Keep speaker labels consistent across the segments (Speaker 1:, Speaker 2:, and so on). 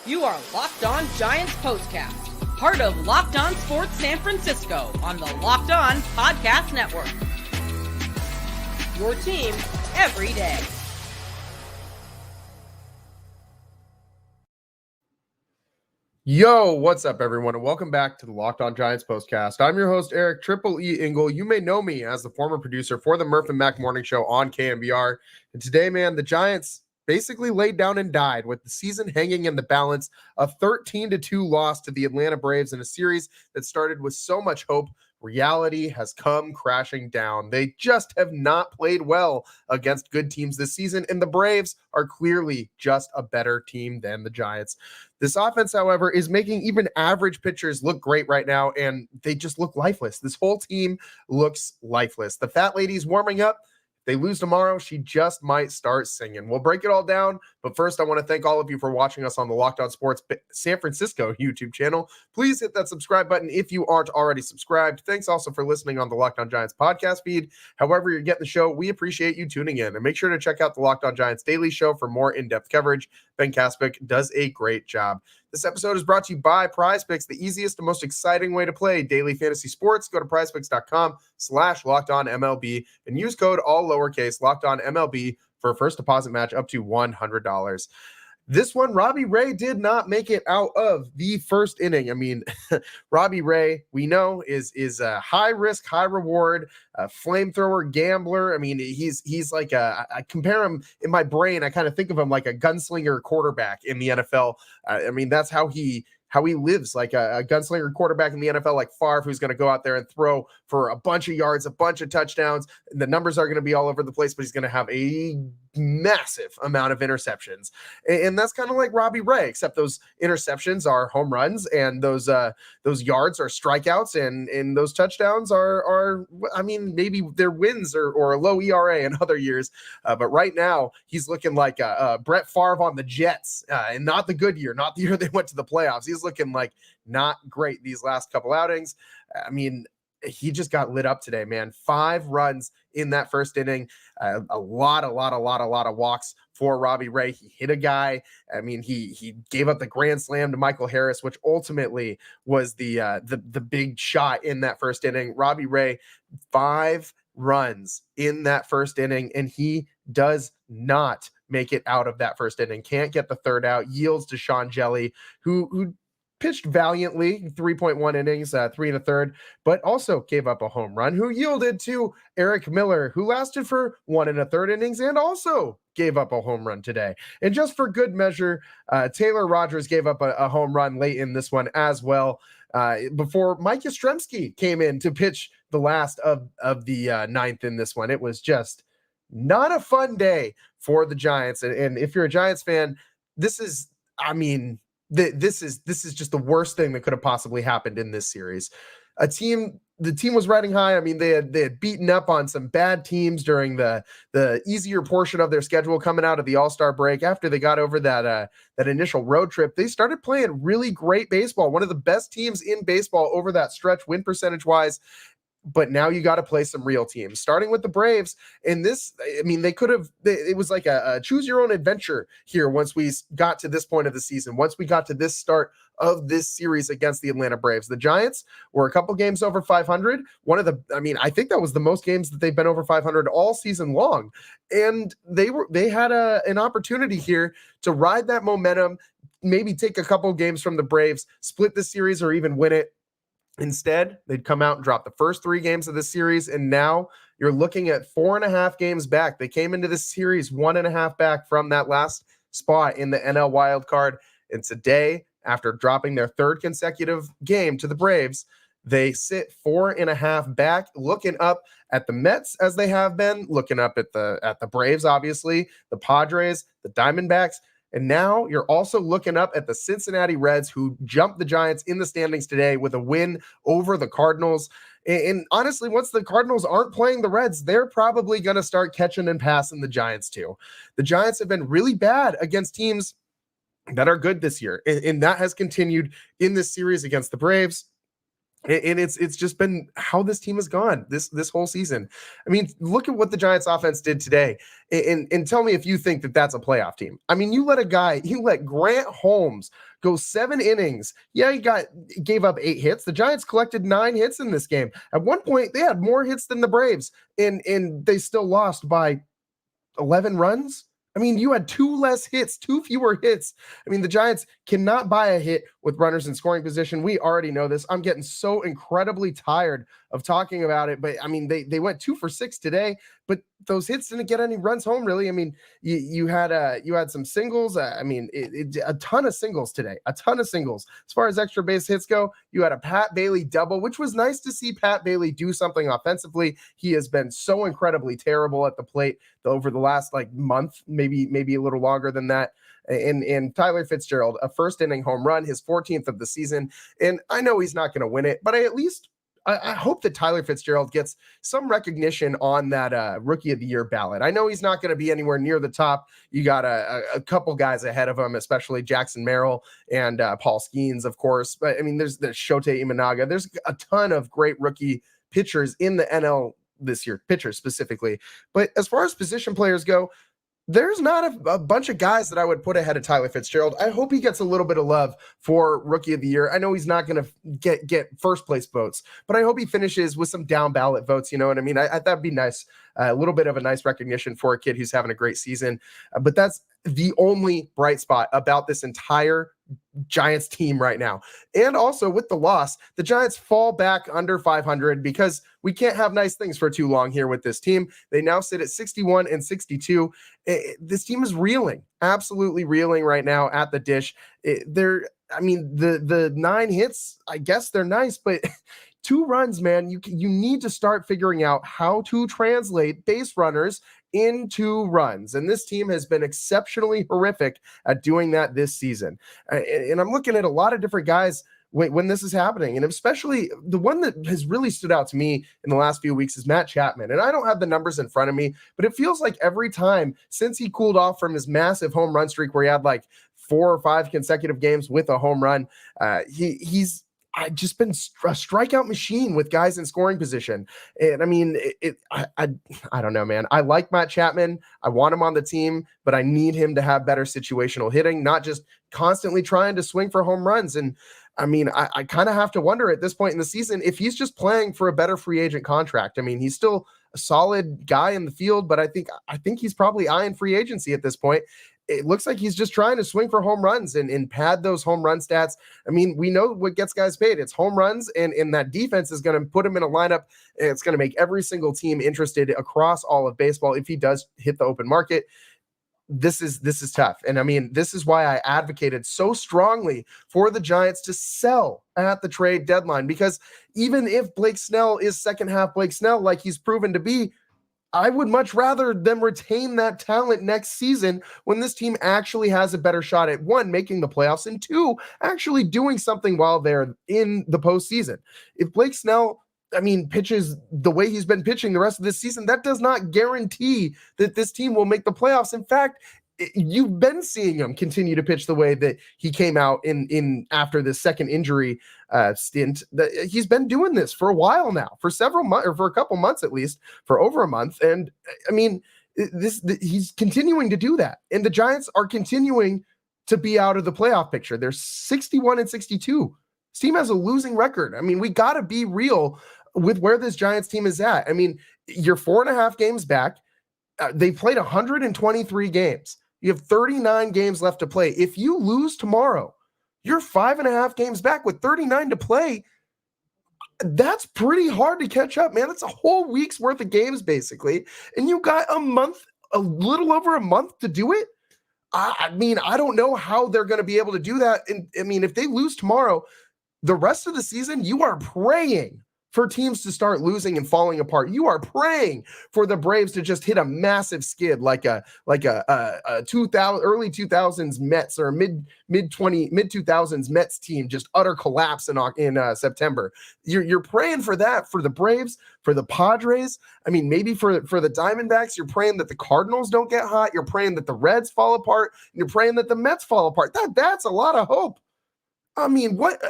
Speaker 1: You are Locked On Giants Postcast, part of Locked On Sports San Francisco on the Locked On Podcast Network. Your team every day.
Speaker 2: Yo, what's up, everyone, and welcome back to the Locked On Giants Postcast. I'm your host, Eric Triple E Engel. You may know me as the former producer for the Murph and Mac Morning Show on KMBR. And today, man, the Giants basically laid down and died with the season hanging in the balance. A 13-2 loss to the Atlanta Braves in a series that started with so much hope. Reality has come crashing down. They just have not played well against good teams this season, and the Braves are clearly just a better team than the Giants. This offense, however, is making even average pitchers look great right now, and they just look lifeless. This whole team looks lifeless. The fat lady's warming up. They lose tomorrow, she just might start singing. We'll break it all down, but first I want to thank all of you for watching us on the Locked On Sports San Francisco YouTube channel. Please hit that subscribe button if you aren't already subscribed. Thanks also for listening on the Locked On Giants podcast feed. However you're getting the show, we appreciate you tuning in. And make sure to check out the Locked On Giants Daily Show for more in-depth coverage. Ben Kaspick does a great job. This episode is brought to you by PrizePicks, the easiest and most exciting way to play daily fantasy sports. Go to prizepicks.com/LockedOnMLB and use code all lowercase LockedOnMLB for a first deposit match up to $100. This one, Robbie Ray did not make it out of the first inning. I mean, Robbie Ray, we know, is a high risk, high reward, flamethrower gambler. I mean, he's like I compare him in my brain. I kind of think of him like a gunslinger quarterback in the NFL. I mean, that's how he lives, like a gunslinger quarterback in the NFL, like Favre, who's going to go out there and throw for a bunch of yards, a bunch of touchdowns. The numbers are going to be all over the place, but he's going to have a massive amount of interceptions. And that's kind of like Robbie Ray, except those interceptions are home runs and those yards are strikeouts and those touchdowns are I mean, maybe they're wins or a low ERA in other years. But right now he's looking like Brett Favre on the Jets and not the good year, not the year they went to the playoffs. He's looking like not great these last couple outings. I mean, he just got lit up today, man. 5 runs in that first inning. A lot of walks for Robbie Ray. He hit a guy. I mean, he gave up the grand slam to Michael Harris, which ultimately was the big shot in that first inning. Robbie Ray, 5 runs in that first inning, and he does not make it out of that first inning. Can't get the third out. Yields to Sean Jelly, who pitched valiantly, 3.1 innings, 3 1/3, but also gave up a home run, who yielded to Eric Miller, who lasted for 1 1/3 innings and also gave up a home run today. And just for good measure, Taylor Rogers gave up a home run late in this one as well, before Mike Yastrzemski came in to pitch the last of the ninth in this one. It was just not a fun day for the Giants. And if you're a Giants fan, this is just the worst thing that could have possibly happened in this series. The team was riding high. I mean, they had beaten up on some bad teams during the easier portion of their schedule coming out of the All-Star break. After they got over that initial road trip, they started playing really great baseball. One of the best teams in baseball over that stretch, win percentage wise. But now you got to play some real teams, starting with the Braves. And this, I mean, it was like a choose your own adventure here once we got to this point of the season, once we got to this start of this series against the Atlanta Braves. The Giants were a couple games over 500. I think that was the most games that they've been over 500 all season long. And they had an opportunity here to ride that momentum, maybe take a couple games from the Braves, split the series, or even win it. Instead, they'd come out and drop the first 3 games of the series, and now you're looking at 4.5 games back. They came into this series 1.5 back from that last spot in the NL wild card, and today, after dropping their 3rd consecutive game to the Braves, they sit 4.5 back, looking up at the Mets as they have been, looking up at the Braves, obviously, the Padres, the Diamondbacks. And now you're also looking up at the Cincinnati Reds, who jumped the Giants in the standings today with a win over the Cardinals. And honestly, once the Cardinals aren't playing the Reds, they're probably going to start catching and passing the Giants too. The Giants have been really bad against teams that are good this year, and that has continued in this series against the Braves. And it's just been how this team has gone this whole season. I mean, look at what the Giants offense did today, and tell me if you think that that's a playoff team. I mean, you let Grant Holmes go 7 innings. Yeah, he gave up 8 hits. The Giants collected 9 hits in this game. At one point, they had more hits than the Braves, and they still lost by 11 runs. I mean, you had 2 fewer hits. I mean, the Giants cannot buy a hit with runners in scoring position. We already know this. I'm getting so incredibly tired of talking about it, but I mean, they went 2 for 6 today, but those hits didn't get any runs home, really. I mean, you had some singles. I mean, a ton of singles today, a ton of singles. As far as extra base hits go, you had a Pat Bailey double, which was nice to see Pat Bailey do something offensively. He has been so incredibly terrible at the plate over the last month, maybe a little longer than that. And Tyler Fitzgerald, a first inning home run, his 14th of the season. And I know he's not going to win it, but I hope that Tyler Fitzgerald gets some recognition on that Rookie of the Year ballot. I know he's not going to be anywhere near the top. You got a couple guys ahead of him, especially Jackson Merrill and Paul Skeens, of course. But I mean, there's Shota Imanaga. There's a ton of great rookie pitchers in the NL this year, pitchers specifically. But as far as position players go, there's not a bunch of guys that I would put ahead of Tyler Fitzgerald. I hope he gets a little bit of love for Rookie of the Year. I know he's not going to get first place votes, but I hope he finishes with some down ballot votes. You know what I mean? That'd be nice. A little bit of a nice recognition for a kid who's having a great season. But that's the only bright spot about this entire Giants team right now. And also with the loss, the Giants fall back under 500 because we can't have nice things for too long here with this team. They now sit at 61-62. This team is reeling, absolutely reeling right now at the dish. The 9 hits, I guess they're nice, but 2 runs, man, you need to start figuring out how to translate base runners into runs. And this team has been exceptionally horrific at doing that this season. And I'm looking at a lot of different guys when this is happening. And especially the one that has really stood out to me in the last few weeks is Matt Chapman. And I don't have the numbers in front of me, but it feels like every time since he cooled off from his massive home run streak where he had 4 or 5 consecutive games with a home run, he's just been a strikeout machine with guys in scoring position. And I mean, I don't know, man. I like Matt Chapman. I want him on the team, but I need him to have better situational hitting, not just constantly trying to swing for home runs. And I mean, I kind of have to wonder at this point in the season if he's just playing for a better free agent contract. I mean, he's still a solid guy in the field, but I think he's probably eyeing free agency at this point. It looks like he's just trying to swing for home runs and pad those home run stats. I mean, we know what gets guys paid. It's home runs, and that defense is going to put him in a lineup. And it's going to make every single team interested across all of baseball if he does hit the open market. This is tough. And I mean, this is why I advocated so strongly for the Giants to sell at the trade deadline, because even if Blake Snell is second half Blake Snell, like he's proven to be, I would much rather them retain that talent next season when this team actually has a better shot at 1, making the playoffs, and 2, actually doing something while they're in the postseason. If Blake Snell, pitches the way he's been pitching the rest of this season, that does not guarantee that this team will make the playoffs. In fact, you've been seeing him continue to pitch the way that he came out in after the second injury stint. He's been doing this for a while now, for several months, or for a couple months at least, for over a month. And I mean, he's continuing to do that. And the Giants are continuing to be out of the playoff picture. They're 61-62. This team has a losing record. I mean, we got to be real with where this Giants team is at. I mean, you're 4.5 games back. They played 123 games. You have 39 games left to play. If you lose tomorrow, you're 5.5 games back with 39 to play. That's pretty hard to catch up, man. It's a whole week's worth of games, basically. And you got a little over a month to do it. I mean, I don't know how they're going to be able to do that. And I mean, if they lose tomorrow, the rest of the season, you are praying for teams to start losing and falling apart. You are praying for the Braves to just hit a massive skid, like a 2000 early 2000s Mets or mid 2000s Mets team, just utter collapse in September. You're praying for that, for the Braves, for the Padres. I mean, maybe for the Diamondbacks, you're praying that the Cardinals don't get hot. You're praying that the Reds fall apart. You're praying that the Mets fall apart. That's a lot of hope. I mean, what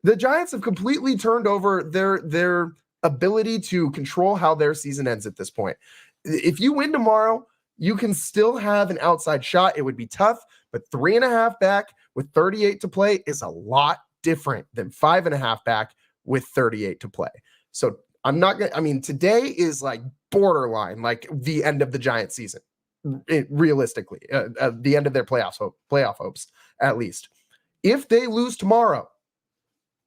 Speaker 2: The Giants have completely turned over their ability to control how their season ends at this point. If you win tomorrow, you can still have an outside shot. It would be tough, but 3.5 back with 38 to play is a lot different than 5.5 back with 38 to play. So I'm not going to, I mean, today is like borderline, like the end of the Giants season, realistically, the end of their playoff hopes, at least. If they lose tomorrow,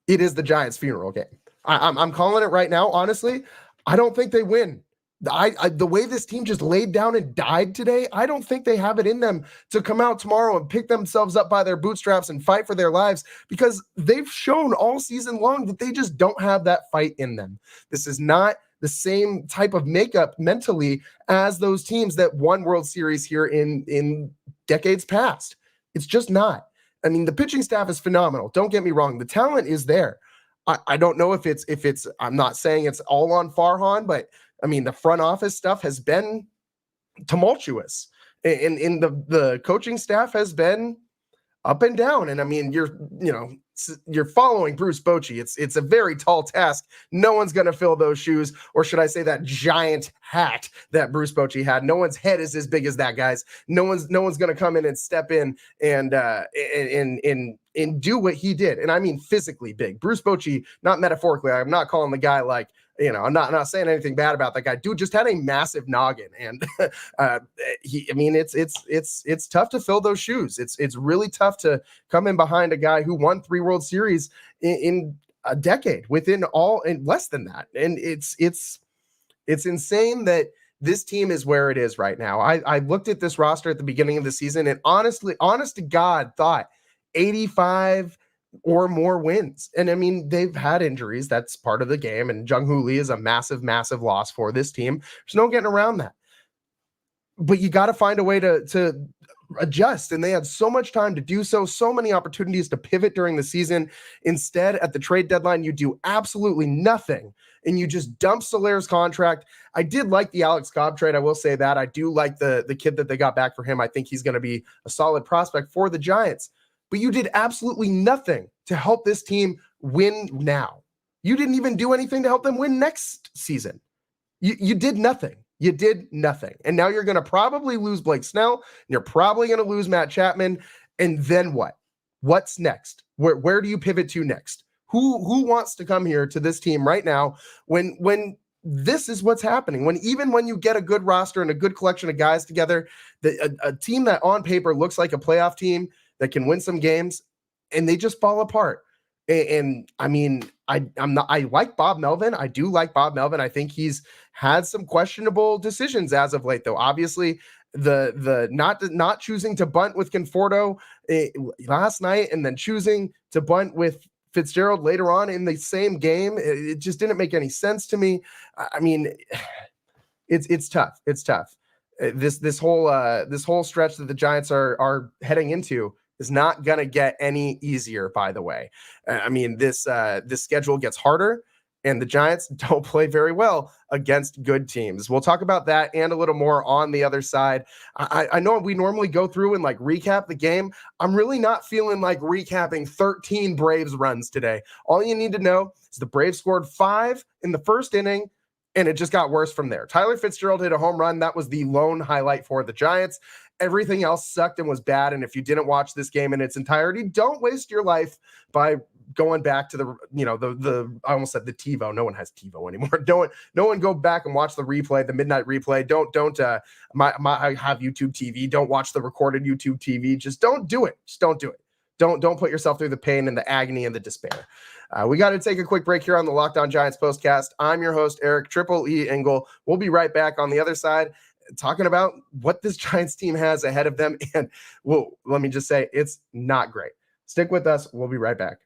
Speaker 2: it is the Giants' funeral game. I'm calling it right now. Honestly, I don't think they win. The way this team just laid down and died today, I don't think they have it in them to come out tomorrow and pick themselves up by their bootstraps and fight for their lives, because they've shown all season long that they just don't have that fight in them. This is not the same type of makeup mentally as those teams that won World Series here in decades past. It's just not. I mean, the pitching staff is phenomenal. Don't get me wrong. The talent is there. I don't know if it's, I'm not saying it's all on Farhan, but I mean, the front office stuff has been tumultuous, and the coaching staff has been up and down. And I mean, you're following Bruce Bochy. It's a very tall task. No one's going to fill those shoes, or should I say that giant hat that Bruce Bochy had. No one's head is as big as that guy's. No one's going to come in and step in and do what he did. And I mean physically big. Bruce Bochy, not metaphorically. I'm not calling the guy like, I'm not saying anything bad about that guy. Dude just had a massive noggin, and it's tough to fill those shoes. It's really tough to come in behind a guy who won 3 World Series in a decade, in less than that. And it's insane that this team is where it is right now. I looked at this roster at the beginning of the season, and honest to God, thought 85 or more wins. And I mean, they've had injuries. That's part of the game. And Jung Hoo Lee is a massive, massive loss for this team. There's no getting around that. But you got to find a way to adjust. And they had so much time to do so many opportunities to pivot during the season. Instead, at the trade deadline, you do absolutely nothing. And you just dump Soler's contract. I did like the Alex Cobb trade. I will say that. I do like the kid that they got back for him. I think he's going to be a solid prospect for the Giants. But you did absolutely nothing to help this team win now. You didn't even do anything to help them win next season. You did nothing. You did nothing. And now you're going to probably lose Blake Snell. And you're probably going to lose Matt Chapman. And then what? What's next? Where do you pivot to next? Who wants to come here to this team right now when this is what's happening? When you get a good roster and a good collection of guys together, a team that on paper looks like a playoff team that can win some games, and they just fall apart. And I mean, I like Bob Melvin. I do like Bob Melvin. I think he's had some questionable decisions as of late, though. Obviously, the not choosing to bunt with Conforto last night, and then choosing to bunt with Fitzgerald later on in the same game, it just didn't make any sense to me. I mean, it's tough. It's tough. This whole stretch that the Giants are heading into is not going to get any easier, by the way. I mean, this schedule gets harder, and the Giants don't play very well against good teams. We'll talk about that and a little more on the other side. I know we normally go through and like recap the game. I'm really not feeling like recapping 13 Braves runs today. All you need to know is the Braves scored 5 in the first inning, and it just got worse from there. Tyler Fitzgerald hit a home run. That was the lone highlight for the Giants. Everything else sucked and was bad. And if you didn't watch this game in its entirety, don't waste your life by going back to the I almost said the TiVo. No one has TiVo anymore. No one go back and watch the replay, the midnight replay. I have YouTube TV. Don't watch the recorded YouTube TV. Just don't do it. Just don't do it. Don't put yourself through the pain and the agony and the despair. We got to take a quick break here on the Locked On Giants postcast. I'm your host, Eric Triple E Engel. We'll be right back on the other side, talking about what this Giants team has ahead of them. And let me just say, it's not great. Stick with us. We'll be right back.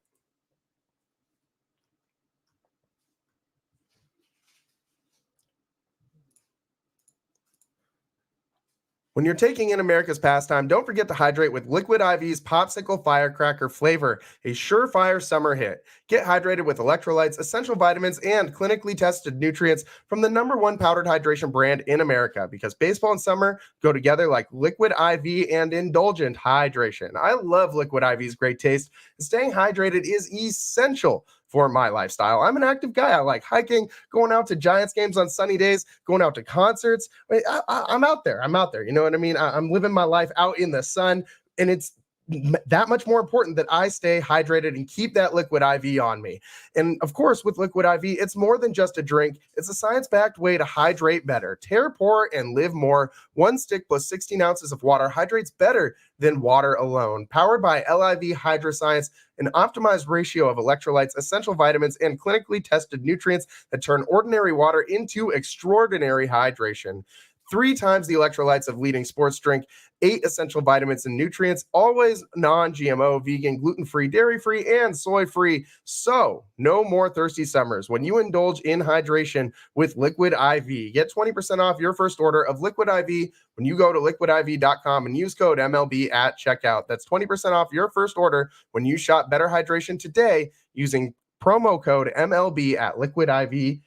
Speaker 2: When you're taking in America's pastime, don't forget to hydrate with Liquid IV's Popsicle Firecracker flavor, a surefire summer hit. Get hydrated with electrolytes, essential vitamins, and clinically tested nutrients from the #1 powdered hydration brand in America, because baseball and summer go together like Liquid IV and indulgent hydration. I love Liquid IV's great taste, and staying hydrated is essential for my lifestyle. I'm an active guy. I like hiking, going out to Giants games on sunny days, going out to concerts. I'm out there. You know what I mean? I'm living my life out in the sun, and it's that much more important that I stay hydrated and keep that Liquid IV on me. And of course, with Liquid IV, it's more than just a drink. It's a science-backed way to hydrate better. Tear poor and live more. One stick plus 16 ounces of water hydrates better than water alone. Powered by LIV Hydroscience, an optimized ratio of electrolytes, essential vitamins, and clinically tested nutrients that turn ordinary water into extraordinary hydration. 3 times the electrolytes of leading sports drink, 8 essential vitamins and nutrients, always non-GMO, vegan, gluten-free, dairy-free, and soy-free. So, no more thirsty summers when you indulge in hydration with Liquid IV. Get 20% off your first order of Liquid IV when you go to liquidiv.com and use code MLB at checkout. That's 20% off your first order when you shop Better Hydration today using promo code MLB at liquidiv.com.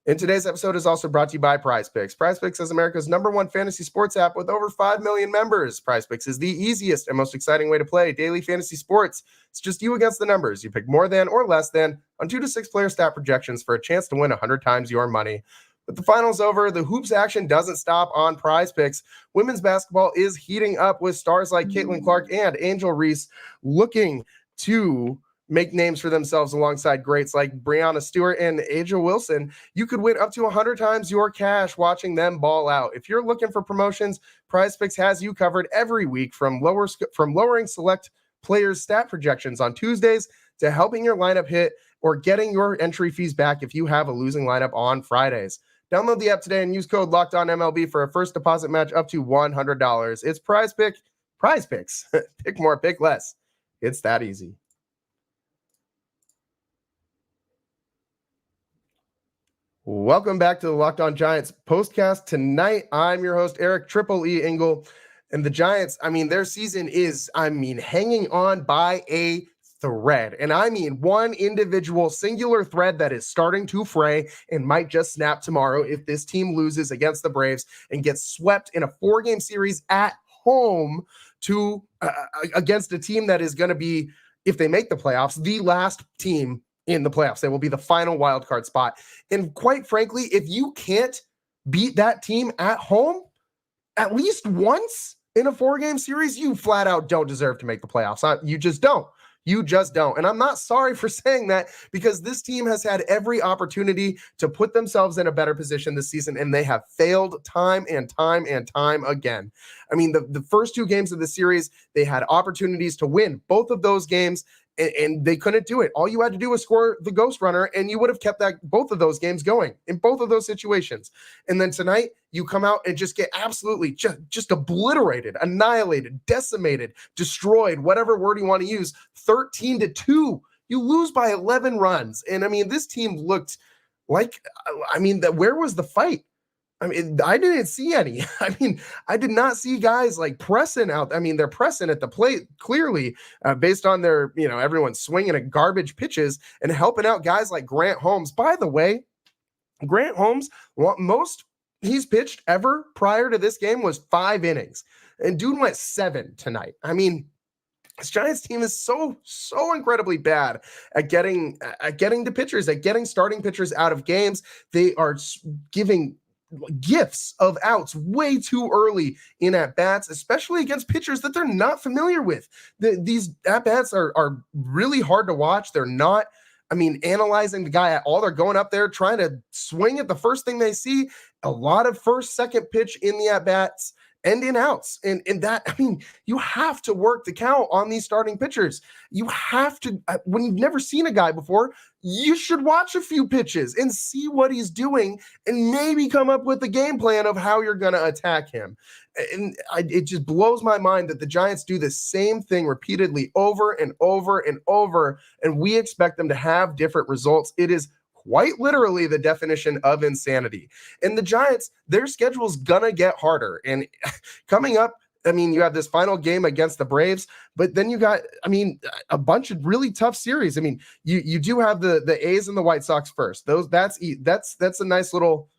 Speaker 2: And today's episode is also brought to you by PrizePicks. PrizePicks is America's #1 fantasy sports app with over 5 million members. PrizePicks is the easiest and most exciting way to play daily fantasy sports. It's just you against the numbers. You pick more than or less than on 2 to 6 player stat projections for a chance to win 100 times your money. With the finals over, the hoops action doesn't stop on PrizePicks. Women's basketball is heating up with stars like Caitlin Clark and Angel Reese looking to make names for themselves alongside greats like Breanna Stewart and Aja Wilson. You could win up to 100 times your cash watching them ball out. If you're looking for promotions, PrizePicks has you covered every week, from lowering select players' stat projections on Tuesdays to helping your lineup hit or getting your entry fees back if you have a losing lineup on Fridays. Download the app today and use code LOCKEDONMLB for a first deposit match up to $100. It's PrizePicks. Pick more, pick less. It's that easy. Welcome back to the Locked On Giants postcast. Tonight, I'm your host, Eric Triple E Engel. And the Giants, their season is, hanging on by a thread. And one individual singular thread that is starting to fray and might just snap tomorrow if this team loses against the Braves and gets swept in a 4-game series at home to against a team that is going to be, if they make the playoffs, the last team in the playoffs. They will be the final wild card spot. And quite frankly, if you can't beat that team at home at least once in a 4-game series, you flat out don't deserve to make the playoffs. You just don't. You just don't. And I'm not sorry for saying that, because this team has had every opportunity to put themselves in a better position this season, and they have failed time and time and time again. The first 2 games of the series, they had opportunities to win both of those games, and they couldn't do it. All you had to do was score the ghost runner, and you would have kept both of those games going in both of those situations. And then tonight, you come out and just get absolutely just obliterated, annihilated, decimated, destroyed, whatever word you want to use, 13-2. You lose by 11 runs. And this team looked like, where was the fight? I didn't see any. I did not see guys like pressing out. They're pressing at the plate clearly based on their, everyone swinging at garbage pitches and helping out guys like Grant Holmes. By the way, Grant Holmes, most he's pitched ever prior to this game was 5 innings, and dude went 7 tonight. This Giants team is so incredibly bad at getting to pitchers, at getting starting pitchers out of games. They are giving gifts of outs way too early in at-bats, especially against pitchers that they're not familiar with. These at-bats are really hard to watch. They're not, analyzing the guy at all. They're going up there trying to swing at the first thing they see. A lot of first, second pitch in the at-bats and in outs. And that, you have to work the count on these starting pitchers. You have to, when you've never seen a guy before, you should watch a few pitches and see what he's doing and maybe come up with the game plan of how you're going to attack him. And it just blows my mind that the Giants do the same thing repeatedly over and over and over, and we expect them to have different results. It is quite literally the definition of insanity. And the Giants, their schedule's gonna get harder. And coming up, I mean, you have this final game against the Braves, but then you got, I mean, a bunch of really tough series. I mean, you do have the A's and the White Sox first. That's a nice little,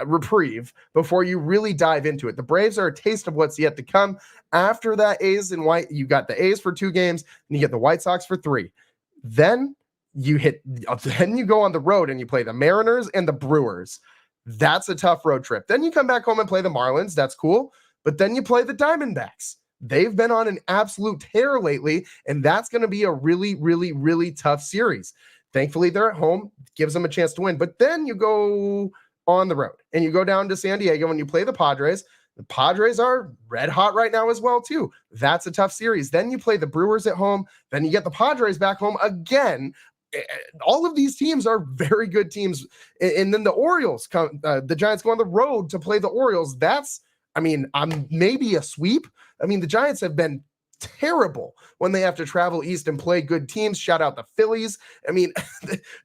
Speaker 2: reprieve before you really dive into it. The Braves are a taste of what's yet to come. After that A's and White, you got the A's for 2 games, and you get the White Sox for 3. Then you go on the road and you play the Mariners and the Brewers. That's a tough road trip. Then you come back home and play the Marlins. That's cool. But then you play the Diamondbacks. They've been on an absolute tear lately, and that's going to be a really, really, really tough series. Thankfully, they're at home, gives them a chance to win. But then you go on the road, and you go down to San Diego, and you play the Padres. The Padres are red hot right now as well, too. That's a tough series. Then you play the Brewers at home. Then you get the Padres back home again. All of these teams are very good teams. And then the Orioles come, the Giants go on the road to play the Orioles. Maybe a sweep. I mean, the Giants have been terrible when they have to travel east and play good teams. Shout out the Phillies. I mean,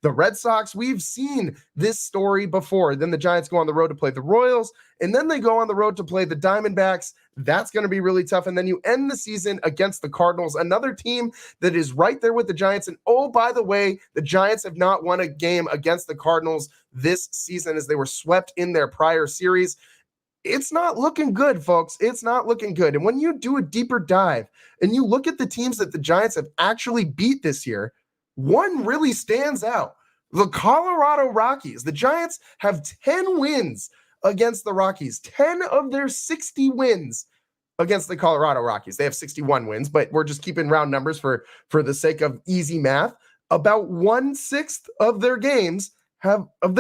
Speaker 2: the Red Sox, we've seen this story before. Then the Giants go on the road to play the Royals, and then they go on the road to play the Diamondbacks. That's going to be really tough. And then you end the season against the Cardinals, another team that is right there with the Giants. And oh, by the way, the Giants have not won a game against the Cardinals this season as they were swept in their prior series. It's not looking good, folks. It's not looking good. And when you do a deeper dive and you look at the teams that the Giants have actually beat this year, one really stands out. The Colorado Rockies. The Giants have 10 wins against the Rockies. 10 of their 60 wins against the Colorado Rockies. They have 61 wins, but we're just keeping round numbers for the sake of easy math. About 1/6 of their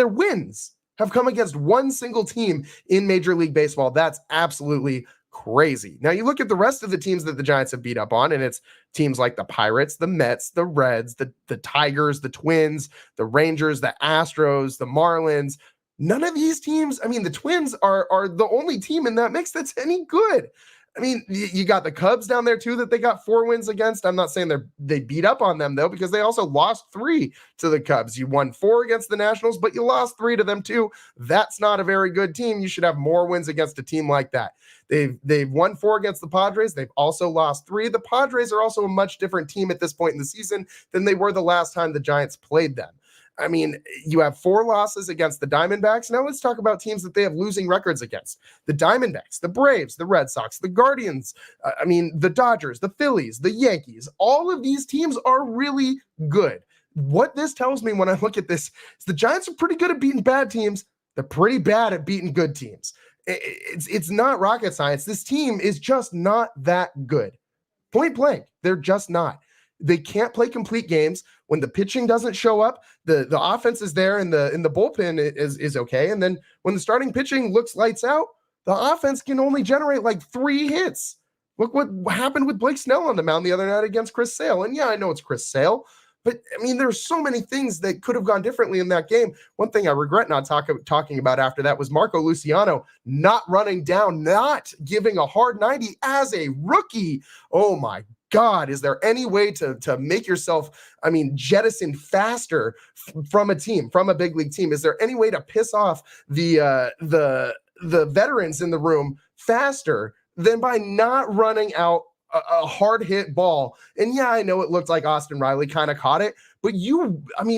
Speaker 2: wins have come against one single team in Major League Baseball. That's absolutely crazy. Now you look at the rest of the teams that the Giants have beat up on, and it's teams like the Pirates, the Mets, the Reds, the Tigers, the Twins, the Rangers, the Astros, the Marlins. None of these teams, I mean, the Twins are the only team in that mix that's any good. I mean, you got the Cubs down there too that they got 4 wins against. I'm not saying they beat up on them though, because they also lost 3 to the Cubs. You won 4 against the Nationals, but you lost 3 to them too. That's not a very good team. You should have more wins against a team like that. They've won 4 against the Padres. They've also lost 3. The Padres are also a much different team at this point in the season than they were the last time the Giants played them. I mean, you have 4 losses against the Diamondbacks. Now let's talk about teams that they have losing records against. The Diamondbacks, the Braves, the Red Sox, the Guardians, the Dodgers, the Phillies, the Yankees. All of these teams are really good. What this tells me when I look at this is the Giants are pretty good at beating bad teams. They're pretty bad at beating good teams. It's not rocket science. This team is just not that good. Point blank, they're just not. They can't play complete games. When the pitching doesn't show up, the offense is there and the bullpen is okay. And then when the starting pitching looks lights out, the offense can only generate like 3 hits. Look what happened with Blake Snell on the mound the other night against Chris Sale. And yeah, I know it's Chris Sale, but I mean, there's so many things that could have gone differently in that game. One thing I regret not talking about after that was Marco Luciano not running down, not giving a hard 90 as a rookie. Oh my God, is there any way to make yourself, jettison faster from a team, from a big league team? Is there any way to piss off the veterans in the room faster than by not running out a hard hit ball? And yeah, I know it looked like Austin Riley kind of caught it, but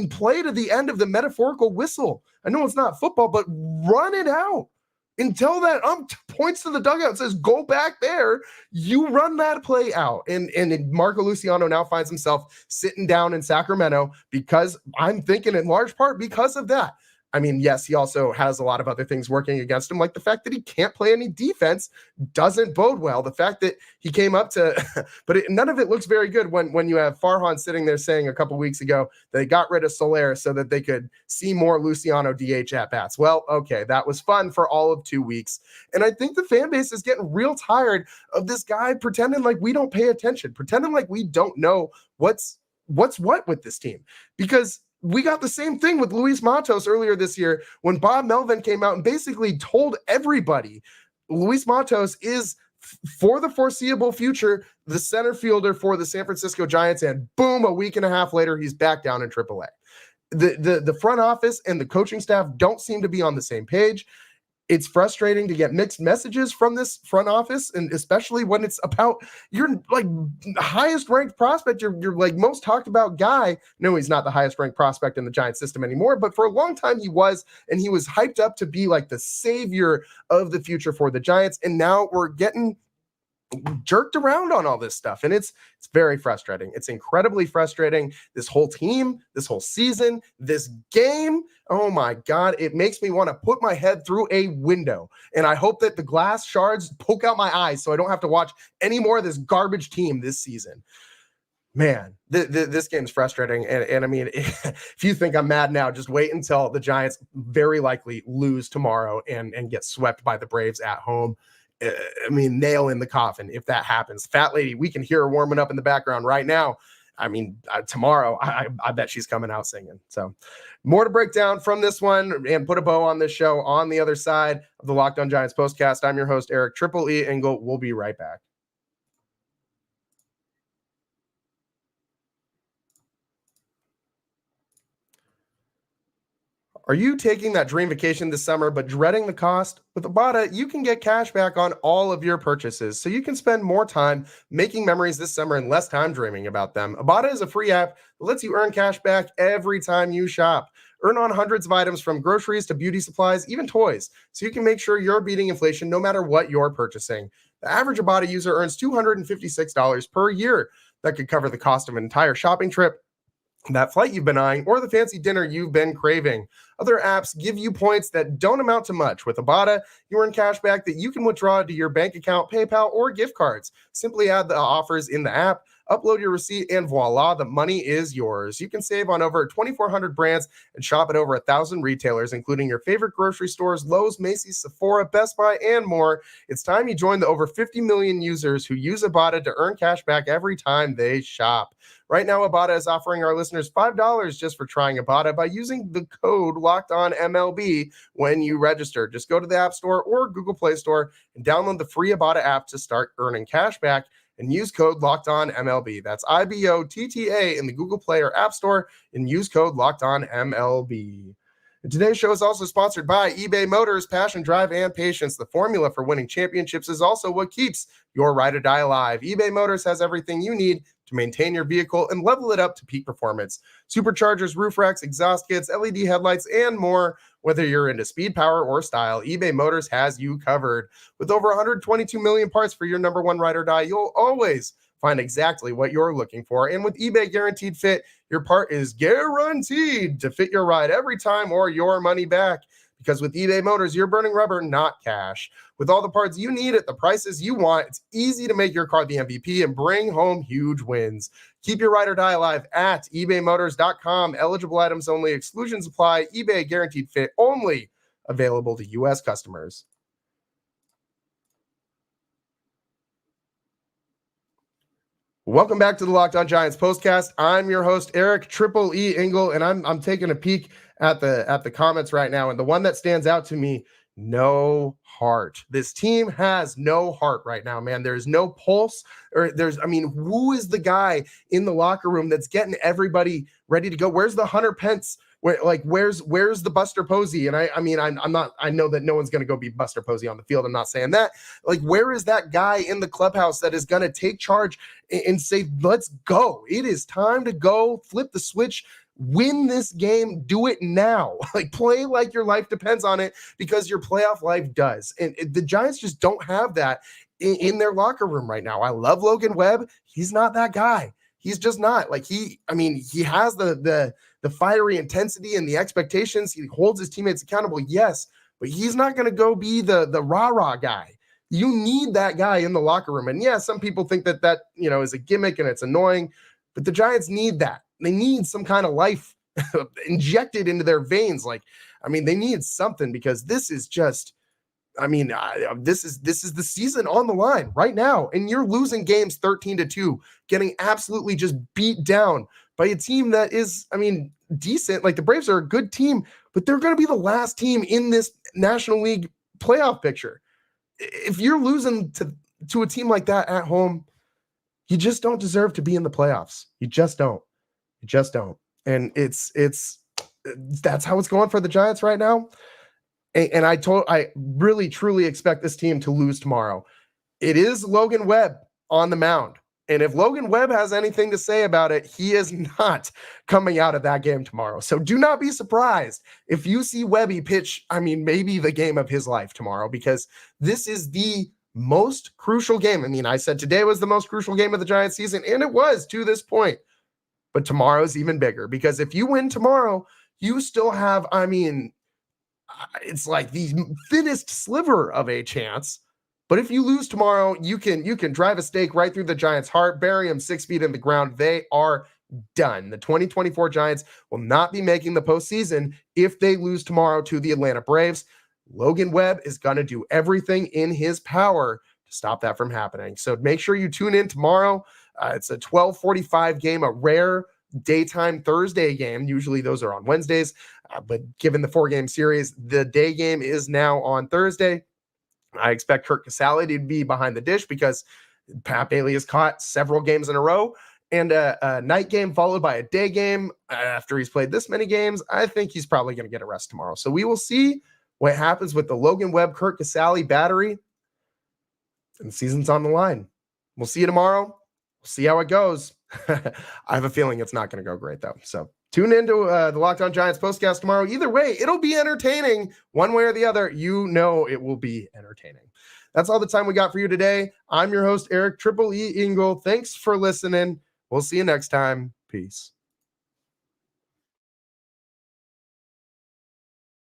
Speaker 2: play to the end of the metaphorical whistle. I know it's not football, but run it out. Until that points to the dugout and says, go back there, you run that play out. And Marco Luciano now finds himself sitting down in Sacramento because I'm thinking in large part because of that. I mean, yes, he also has a lot of other things working against him, like the fact that he can't play any defense doesn't bode well. The fact that he came up to, none of it looks very good when you have Farhan sitting there saying a couple weeks ago that they got rid of Soler so that they could see more Luciano DH at bats. Well, okay, that was fun for all of 2 weeks. And I think the fan base is getting real tired of this guy pretending like we don't pay attention, pretending like we don't know what's what with this team, because we got the same thing with Luis Matos earlier this year when Bob Melvin came out and basically told everybody Luis Matos is, for the foreseeable future, the center fielder for the San Francisco Giants. And boom, a week and a half later, he's back down in AAA. the front office and the coaching staff don't seem to be on the same page. It's frustrating to get mixed messages from this front office, and especially when it's about your like highest ranked prospect, your like most talked about guy. No, he's not the highest ranked prospect in the Giants system anymore, but for a long time he was, and he was hyped up to be like the savior of the future for the Giants. And now we're getting jerked around on all this stuff, and it's very frustrating. It's incredibly frustrating. This whole team, this whole season, this game, oh my God, it makes me want to put my head through a window, and I hope that the glass shards poke out my eyes so I don't have to watch any more of this garbage team this season. Man, this game's frustrating, and I mean, if you think I'm mad now, just wait until the Giants very likely lose tomorrow and get swept by the Braves at home. I mean, nail in the coffin if that happens. Fat lady, we can hear her warming up in the background right now. I mean, tomorrow, I bet she's coming out singing. So more to break down from this one and put a bow on this show on the other side of the Locked On Giants postcast. I'm your host, Eric Triple E Engel. We'll be right back. Are you taking that dream vacation this summer but dreading the cost? With Ibotta, you can get cash back on all of your purchases, so you can spend more time making memories this summer and less time dreaming about them. Ibotta is a free app that lets you earn cash back every time you shop. Earn on hundreds of items from groceries to beauty supplies, even toys, so you can make sure you're beating inflation no matter what you're purchasing. The average Ibotta user earns $256 per year. That could cover the cost of an entire shopping trip, that flight you've been eyeing, or the fancy dinner you've been craving. Other apps give you points that don't amount to much. With Ibotta, you earn cash back that you can withdraw to your bank account, PayPal, or gift cards. Simply add the offers in the app, upload your receipt, and voila, the money is yours. You can save on over 2,400 brands and shop at over 1,000 retailers, including your favorite grocery stores, Lowe's, Macy's, Sephora, Best Buy, and more. It's time you join the over 50 million users who use Ibotta to earn cash back every time they shop. Right now, Ibotta is offering our listeners $5 just for trying Ibotta by using the code LOCKEDONMLB when you register. Just go to the App Store or Google Play Store and download the free Ibotta app to start earning cash back and use code LOCKEDONMLB. That's IBOTTA in the Google Play or App Store and use code LOCKEDONMLB. Today's show is also sponsored by eBay Motors. Passion, drive, and patience. The formula for winning championships is also what keeps your ride or die alive. eBay Motors has everything you need to maintain your vehicle and level it up to peak performance. Superchargers, roof racks, exhaust kits, LED headlights, and more. Whether you're into speed, power, or style, eBay Motors has you covered. With over 122 million parts for your number one ride or die, you'll always find exactly what you're looking for. And with eBay Guaranteed Fit, your part is guaranteed to fit your ride every time or your money back. Because with eBay Motors, you're burning rubber, not cash. With all the parts you need at the prices you want, it's easy to make your car the MVP and bring home huge wins. Keep your ride or die alive at ebaymotors.com. Eligible items only. Exclusions apply. eBay Guaranteed Fit only. Available to U.S. customers. Welcome back to the Locked On Giants postcast. I'm your host, Eric Triple E Engel, and I'm taking a peek at the comments right now. And the one that stands out to me, no heart. This team has no heart right now, man. There's no pulse, who is the guy in the locker room that's getting everybody ready to go? Where's the Hunter Pence? Where's the Buster Posey? And I know that no one's going to go be Buster Posey on the field. I'm not saying that. Like, where is that guy in the clubhouse that is going to take charge and say, let's go. It is time to go. Flip the switch. Win this game. Do it now. Play like your life depends on it, because your playoff life does. And the Giants just don't have that in their locker room right now. I love Logan Webb. He's not that guy. He's just not. He has the fiery intensity and the expectations. He holds his teammates accountable, yes, but he's not going to go be the rah-rah guy. You need that guy in the locker room. And yeah, some people think that is a gimmick and it's annoying, but the Giants need that. They need some kind of life injected into their veins. They need something, because this is just, this is the season on the line right now. And you're losing games 13-2, getting absolutely just beat down by a team that is, decent. The Braves are a good team, but they're going to be the last team in this National League playoff picture. If you're losing to a team like that at home, you just don't deserve to be in the playoffs. You just don't. And it's that's how it's going for the Giants right now. And I really truly expect this team to lose tomorrow. It is Logan Webb on the mound. And if Logan Webb has anything to say about it, he is not coming out of that game tomorrow. So do not be surprised if you see Webby pitch, maybe the game of his life tomorrow, because this is the most crucial game. I said today was the most crucial game of the Giants season, and it was to this point. But tomorrow's even bigger, because if you win tomorrow, you still have, it's like the thinnest sliver of a chance. But if you lose tomorrow, you can drive a stake right through the Giants' heart, bury them 6 feet in the ground. They are done. The 2024 Giants will not be making the postseason if they lose tomorrow to the Atlanta Braves. Logan Webb is going to do everything in his power to stop that from happening. So make sure you tune in tomorrow. It's a 12:45 game, a rare daytime Thursday game. Usually those are on Wednesdays, but given the 4-game series, the day game is now on Thursday. I expect Curt Casali to be behind the dish because Pat Bailey has caught several games in a row, and a night game followed by a day game after he's played this many games. I think he's probably going to get a rest tomorrow. So we will see what happens with the Logan Webb, Curt Casali battery, and the season's on the line. We'll see you tomorrow. We'll see how it goes. I have a feeling it's not going to go great, though. So tune into the Locked On Giants postcast tomorrow. Either way, it'll be entertaining one way or the other. You know it will be entertaining. That's all the time we got for you today. I'm your host, Eric Triple E Engel. Thanks for listening. We'll see you next time. Peace.